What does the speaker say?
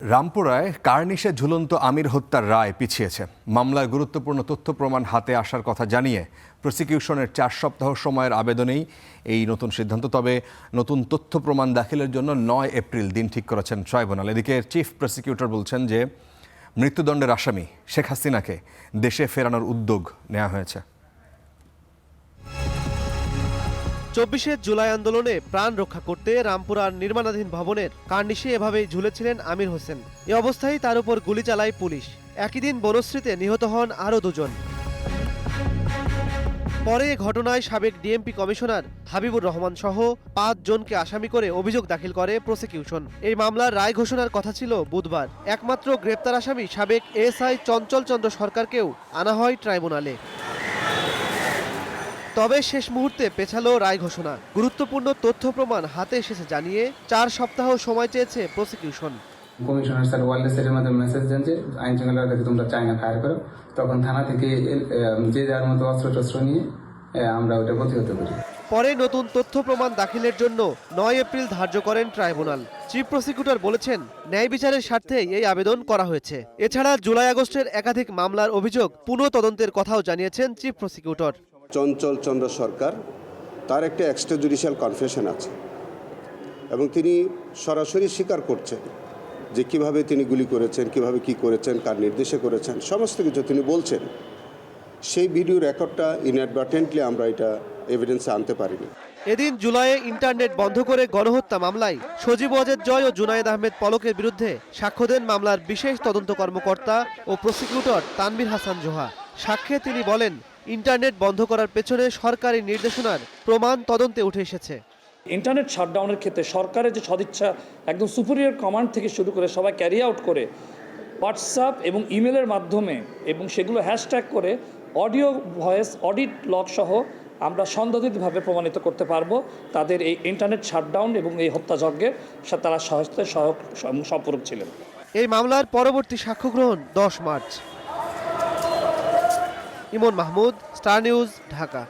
রামপুরায় কার্নিশে ঝুলন্ত আমির হত্যার রায় পিছিয়েছে। মামলায় গুরুত্বপূর্ণ তথ্য প্রমাণ হাতে আসার কথা জানিয়ে প্রসিকিউশনের 4 সপ্তাহ সময়ের আবেদনেই এই নতুন সিদ্ধান্ত। তবে নতুন তথ্য প্রমাণ দাখিলের জন্য 9 এপ্রিল দিন ঠিক করেছেন ট্রাইব্যুনাল। এদিকে চিফ প্রসিকিউটর বলছেন যে মৃত্যুদণ্ডের আসামি শেখ হাসিনাকে দেশে ফেরানোর উদ্যোগ নেওয়া হয়েছে। 24শে জুলাই আন্দোলনে প্রাণ রক্ষা করতে রামপুরার নির্মাণাধীন ভবনের কার্নিশে এভাবেই ঝুলেছিলেন আমির হোসেন। এ অবস্থায় তার উপর গুলি চালায় পুলিশ। একই দিন বনশ্রীতে নিহত হন আরও দুজন। পরে এ ঘটনায় সাবেক ডিএমপি কমিশনার হাবিবুর রহমান সহ 5 জনকে আসামি করে অভিযোগ দাখিল করে প্রসিকিউশন। এই মামলার রায় ঘোষণার কথা ছিল বুধবার। একমাত্র গ্রেপ্তার আসামি সাবেক এএসআই চঞ্চল চন্দ্র সরকারকেও আনা হয় ট্রাইব্যুনালে। তবে শেষ মুহূর্তে পেছালো রায় ঘোষণা। গুরুত্বপূর্ণ তথ্য প্রমাণ হাতে এসেছে জানিয়ে 4 সপ্তাহ সময় চেয়েছে প্রসিকিউশন। কমিশনার স্যার ওয়ারলেসের মাধ্যমে মেসেজ দেন যে আইন শৃঙ্খলার কাছে তোমরা চায়না ফায়ার করো। তখন থানা থেকে যে যার মতো অস্ত্র নিয়ে আমরা ওটা প্রতিহত করি। পরে নতুন তথ্য প্রমাণ দাখিলের জন্য 9 এপ্রিল ধার্য করেন ট্রাইব্যুনাল। চিফ প্রসিকিউটর বলেছেন, ন্যায় বিচারের স্বার্থেই এই আবেদন করা হয়েছে। এছাড়া জুলাই আগস্টের একাধিক মামলার অভিযোগ পুনঃ তদন্তের কথাও জানিয়েছেন চিফ প্রসিকিউটর। চঞ্চল চন্দ্র সরকার তার একটা এক্সট্রা জুডিশিয়াল কনফেশন আছে এবং তিনি সরাসরি স্বীকার করছেন যে কিভাবে তিনি গুলি করেছেন, কিভাবে কি করেছেন, কার নির্দেশে করেছেন, সমস্ত কিছু তিনি বলছেন। সেই ভিডিও রেকর্ডটা ইনঅ্যাডভার্টেন্টলি আমরা এটা এভিডেন্সে আনতে পারিনি। এদিন জুলাইয়ে ইন্টারনেট বন্ধ করে গণহত্যা মামলায় সজীব ওয়াজেদ জয় ও জুনায়েদ আহমেদ পলকের বিরুদ্ধে সাক্ষ্য দেন মামলার বিশেষ তদন্ত কর্মকর্তা ও প্রসিকিউটর তানভীর হাসান জোহা। সাক্ষ্যে তিনি বলেন, ইন্টারনেট বন্ধ করার পেছনে সরকারি নির্দেশনার প্রমাণ তদন্তে উঠে এসেছে। ইন্টারনেট শাটডাউনের ক্ষেত্রে সরকারের যে সদিচ্ছা একদম সুপিরিয়র কমান্ড থেকে শুরু করে সবাই ক্যারি আউট করে হোয়াটসঅ্যাপ এবং ইমেলের মাধ্যমে এবং সেগুলো হ্যাশট্যাগ করে অডিও ভয়েস অডিট লগ সহ আমরা সন্দেহিতভাবে প্রমাণিত করতে পারবো তাদের এই ইন্টারনেট শাটডাউন এবং এই হত্যাযজ্ঞের সাথে তারা সহায়ক সম্পর্ক ছিলেন। এই মামলার পরবর্তী সাক্ষ্য গ্রহণ 10 মার্চ। ইমন মাহমুদ, স্টার নিউজ, ঢাকা।